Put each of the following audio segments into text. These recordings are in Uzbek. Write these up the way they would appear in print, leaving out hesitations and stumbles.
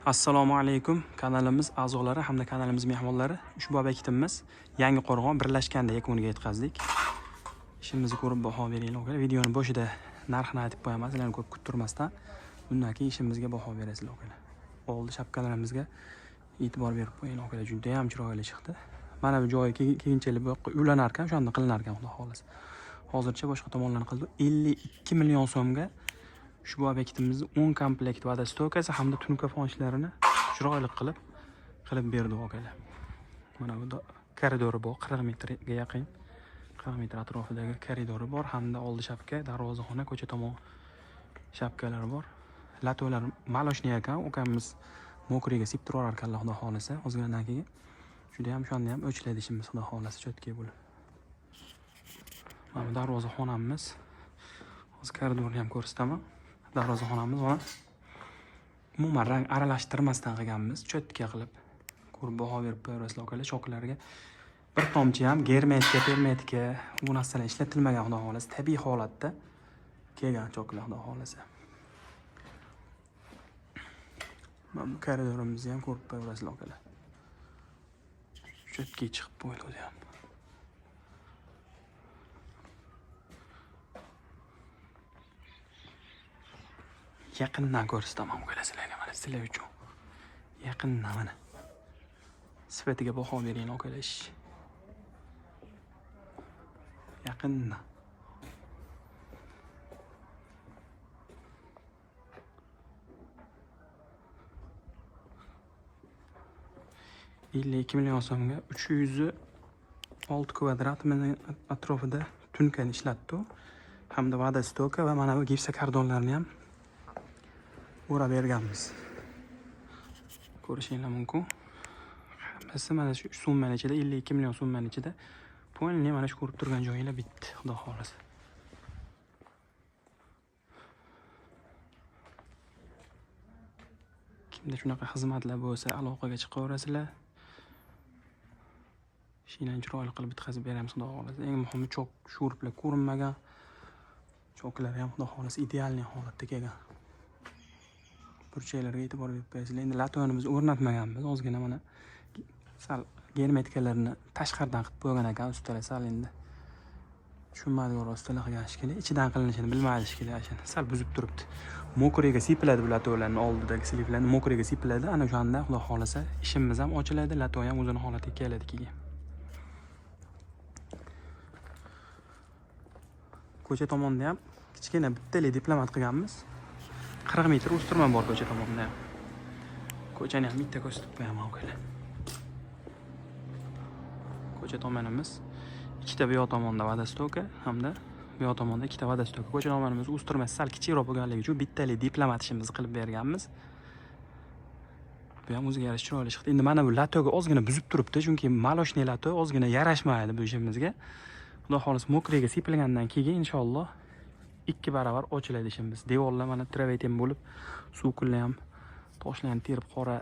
Assalomu alaykum kanalimiz a'zolari hamda kanalimiz mehmonlari. Ushbu obyektimiz Yangi Qo'rg'on birlashganda yakuniga yetkazdik. Ishimizni ko'rib baho beringlar. Videoning boshida narxini aytib qo'yaman, sizlarni ko'p kuttirmasdan. Bundan keyin ishimizga baho berasizlar. Oldi shapkalarimizga e'tibor berib qo'yinglar. Juda ham chiroyli chiqdi. Mana bu joyi keyinchalik bu yoqqa ulanar ekan, o'shanda qilinar ekan, xudo xolasa. Hozircha boshqa tomonlarni qildi. 52 million so'mga ushbu obyektimizni 10 komplekt vada stoykasi hamda tunka fonchlarini chiroyli qilib berdi okalar. Mana bu koridori bor, 40 metrga yaqin. 40 metr atrofidagi koridori bor hamda oldi shapka, darvozaxona, ko'cha tomon shapkalari bor. Latolar maloshniy ekan, ukamiz mokriga sip turar ekanlar, xudo xolasa. Ozginadan keyin juda ham shonni ham o'chlaydi ishimiz, xudo xolasa, cho'tki bo'lib. Mana bu darvozaxonamiz. Hozir koridorni ham ko'rsataman. Darvozaxonamiz mana umuman rang aralashtirmasdan qilganmiz, cho'tka qilib. Ko'rib baho berib qo'yasizlar okalar. Choklarga bir tomchi ham germetika, permetika bu narsalar ishlatilmagan, xudo xolasa, tabiiy holatda kelgan choklar, xudo xolasa. Mana bu koridorimizni ham ko'rib qo'yasizlar okalar. Cho'tka chiqib qo'ydi o'zi ham. Yaqindan ko'rsataman sizlarga, mana sizlar uchun. Yaqindan mana. Sifatiga baho beringlar okalar. Yaqindan. $52 million so'mga 306 kvadrat metr atrofida tunkani ishlatdi. Hamda vada stoka va mana bu gipsokardonlarni ham o'rab berganmiz. Ko'rishinglar mumkin. Biz mana shu summaning ichida 52 million so'mning ichida polni mana shu ko'rib turgan joyinglar bitdi, xudo xolasa. Kimda shunaqa xizmatlar bo'lsa, aloqaga chiqaverasizlar. Ishinglarni chiroyli qilib bitkazib beramiz, xudo xolasa. Eng muhimi chok sho'riblar ko'rinmagan. Choklar ham xudo xolasa idealniy holatda kelgan. Burchaklarga e'tibor berib qo'yasizlar. Endi latonimizni o'rnatmaganmiz, ozgina mana sal germetikalarni tashqaridan qilib qo'ygan ekan, ustalar sal endi tushunmadi ustalar qilgan shekilli, ichidan qilinishini bilmadi shekilli, ashana sal buzib turibdi. Mokriga sipiladi bu latolarni, oldidagi slivlarni mokriga sipiladi. Ana o'shanda xudo xolasa ishimiz ham ochiladi, lato ham o'zini holatiga keladi keyin. Ko'cha tomonda ham kichkina bittali diplomat qilganmiz. 40 metr o'stirma bor ko'cha tomonda ham. Ko'chani ham bitta ko'rsatib qo'yaman okalar. Ko'cha tomonimiz ikkita bu yoq tomonda vada stoka hamda bu yoq tomonda ikkita vada stoka. Ko'cha tomonimiz o'stirmasi sal kichikroq bo'lganligi uchun bittali diplomat ishimizni qilib berganmiz. Bu ham o'ziga yarasha chiroyli chiqdi. Endi mana bu latoga ozgina buzib turibdi, chunki maloshniy lato ozgina yarashmaydi bu ishimizga. Xudo xolasa mokriga sipilgandan keyin inshaalloh 2 barobar ochiladi ishimiz. Devorlar mana travertin bo'lib, suv kunlar ham toshlarni terib qora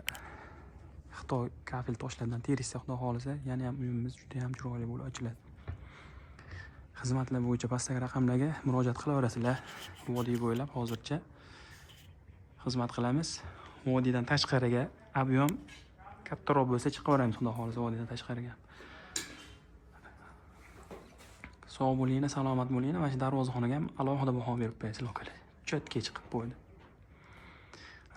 Xitoy kafel toshlardan terishsa, xudo xolasa, yana ham uyimiz juda ham chiroyli bo'lib ochiladi. Xizmatlar bo'yicha pastdagi raqamlarga murojaat qilaverasizlar. Vodiy bo'ylab hozircha xizmat qilamiz. Vodiydan tashqariga ob'yom kattaroq bo'lsa chiqaveramiz, xudo xolasa, vodiydan tashqariga. Sog' bo'linglar, salomat bo'linglar. Mana shu darvozaxonaga ham alohida baho berib qo'yasizlar okalar. Cho'tka chiqib qo'ydi.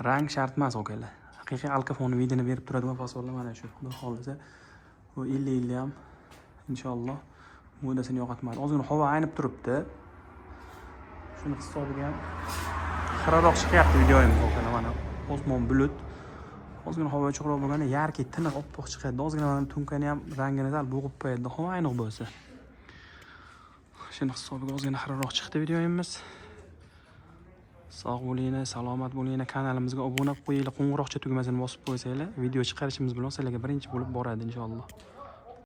Rang shart emas okalar. Haqiqiy alkafonni vidini berib turadigan fasollar mana shu. Xudo xolasa, bu 50 ham inshaalloh modasini yo'qotmadi. Ozgina havo aynib turibdi. Shuni hisobiga ham xiraroq chiqyapti videoyimiz okalar. Mana osmon bulut. Ozgina havo ochiqroq bo'lganda yarki tiniq oppoq chiqadi. Ozgina mana tunkani ham rangini sal bo'g'ib qo'yadi. Havo ayniq bo'lsa. Shuni hisobiga ozgina xiraroq chiqdi videoyimiz. Sog' bo'linglar, salomat bo'linglar. Kanalimizga obuna bo'lib qo'yinglar, qo'ng'iroqcha tugmasini bosib qo'ysanglar, video chiqarishimiz bilan sizlarga birinchi bo'lib boradi inshaalloh.